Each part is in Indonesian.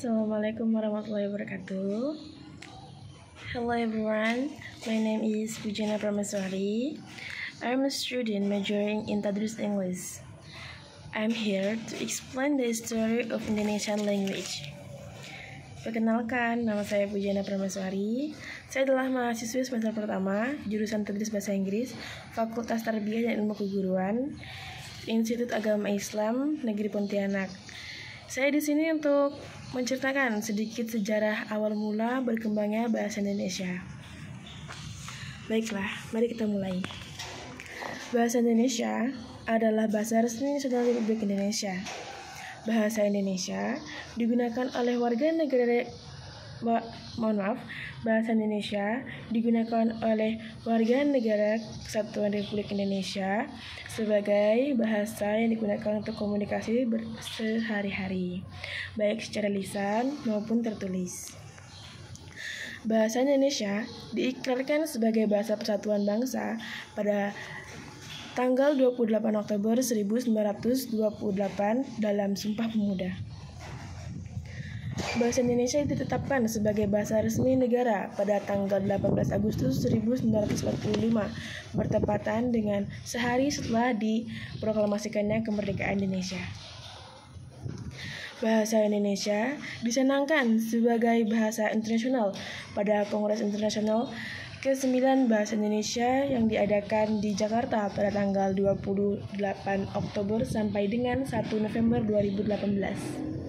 Assalamualaikum warahmatullahi wabarakatuh. Hello everyone, my name is Pujana Prameswari. I'm a student majoring in Tadris English. I'm here to explain the story of Indonesian language. Perkenalkan, nama saya Pujana Prameswari. Saya adalah mahasiswa semester pertama, jurusan Tadris Bahasa Inggris, Fakultas Tarbiyah dan Ilmu Keguruan, Institut Agama Islam Negeri Pontianak. Saya di sini untuk menceritakan sedikit sejarah awal mula berkembangnya bahasa Indonesia. Baiklah, mari kita mulai. Bahasa Indonesia adalah bahasa resmi nasional Republik Indonesia. Bahasa Indonesia digunakan oleh warga negara Bahasa Indonesia digunakan oleh warga negara Kesatuan Republik Indonesia sebagai bahasa yang digunakan untuk komunikasi sehari-hari, baik secara lisan maupun tertulis. Bahasa Indonesia diikrarkan sebagai bahasa persatuan bangsa pada tanggal 28 Oktober 1928 dalam Sumpah Pemuda. Bahasa Indonesia ditetapkan sebagai bahasa resmi negara pada tanggal 18 Agustus 1945, bertepatan dengan sehari setelah diproklamasikannya kemerdekaan Indonesia. Bahasa Indonesia disenangkan sebagai bahasa internasional pada Kongres Internasional ke-9 Bahasa Indonesia yang diadakan di Jakarta pada tanggal 28 Oktober sampai dengan 1 November 2018.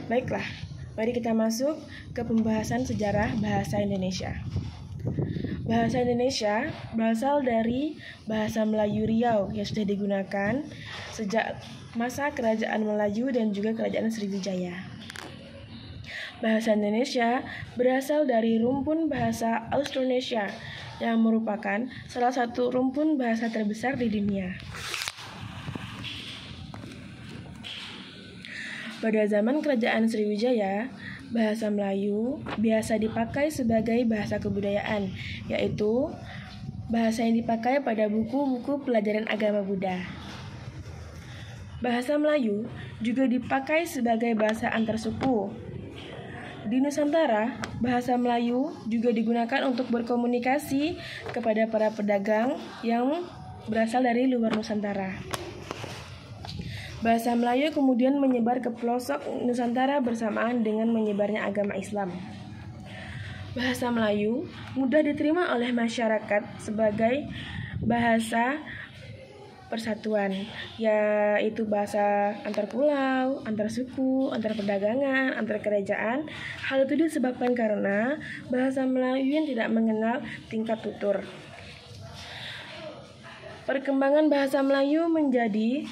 Baiklah, mari kita masuk ke pembahasan sejarah bahasa Indonesia. Bahasa Indonesia berasal dari bahasa Melayu Riau yang sudah digunakan sejak masa Kerajaan Melayu dan juga Kerajaan Sriwijaya. Bahasa Indonesia berasal dari rumpun bahasa Austronesia yang merupakan salah satu rumpun bahasa terbesar di dunia. Pada zaman Kerajaan Sriwijaya, bahasa Melayu biasa dipakai sebagai bahasa kebudayaan, yaitu bahasa yang dipakai pada buku-buku pelajaran agama Buddha. Bahasa Melayu juga dipakai sebagai bahasa antar suku. Di Nusantara, bahasa Melayu juga digunakan untuk berkomunikasi kepada para pedagang yang berasal dari luar Nusantara. Bahasa Melayu kemudian menyebar ke pelosok Nusantara bersamaan dengan menyebarnya agama Islam. Bahasa Melayu mudah diterima oleh masyarakat sebagai bahasa persatuan, yaitu bahasa antar pulau, antar suku, antar perdagangan, antar kerajaan. Hal itu disebabkan karena bahasa Melayu yang tidak mengenal tingkat tutur. Perkembangan bahasa Melayu menjadi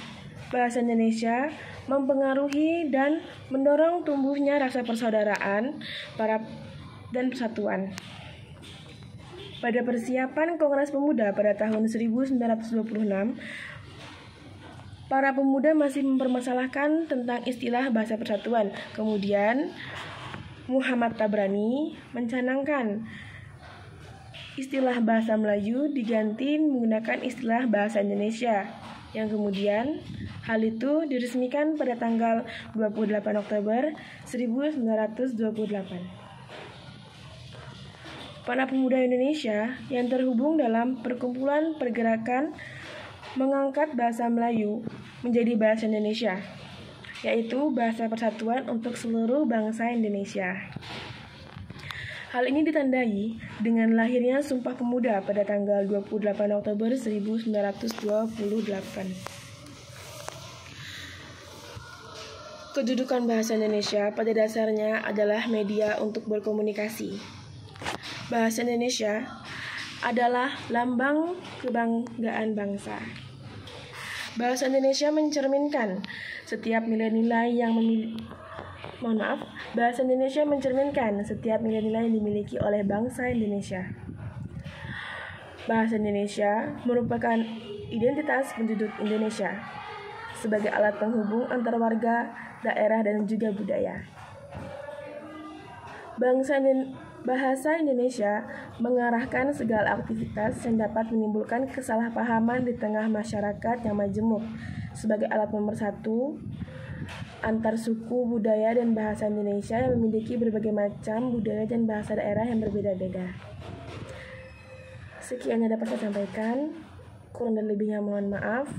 bahasa Indonesia mempengaruhi dan mendorong tumbuhnya rasa persaudaraan dan persatuan. Pada persiapan Kongres Pemuda pada tahun 1926, para pemuda masih mempermasalahkan tentang istilah bahasa persatuan. Kemudian Muhammad Tabrani mencanangkan istilah bahasa Melayu diganti menggunakan istilah bahasa Indonesia, yang kemudian hal itu diresmikan pada tanggal 28 Oktober 1928. Para pemuda Indonesia yang terhubung dalam perkumpulan pergerakan mengangkat bahasa Melayu menjadi bahasa Indonesia, yaitu bahasa persatuan untuk seluruh bangsa Indonesia. Hal ini ditandai dengan lahirnya Sumpah Pemuda pada tanggal 28 Oktober 1928. Kedudukan bahasa Indonesia pada dasarnya adalah media untuk berkomunikasi. Bahasa Indonesia adalah lambang kebanggaan bangsa. Bahasa Indonesia mencerminkan setiap nilai-nilai yang Bahasa Indonesia mencerminkan setiap nilai-nilai yang dimiliki oleh bangsa Indonesia. Bahasa Indonesia merupakan identitas penduduk Indonesia sebagai alat penghubung antar warga, daerah, dan juga budaya. Bahasa Indonesia mengarahkan segala aktivitas yang dapat menimbulkan kesalahpahaman di tengah masyarakat yang majemuk sebagai alat pemersatu antar suku, budaya, dan bahasa Indonesia yang memiliki berbagai macam budaya dan bahasa daerah yang berbeda-beda. Sekian yang dapat saya sampaikan. Kurang dan lebihnya mohon maaf.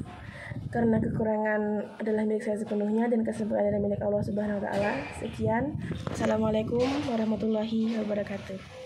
Karena kekurangan adalah milik saya sepenuhnya dan kesempurnaan adalah milik Allah Subhanahu wa taala. Sekian. Assalamualaikum warahmatullahi wabarakatuh.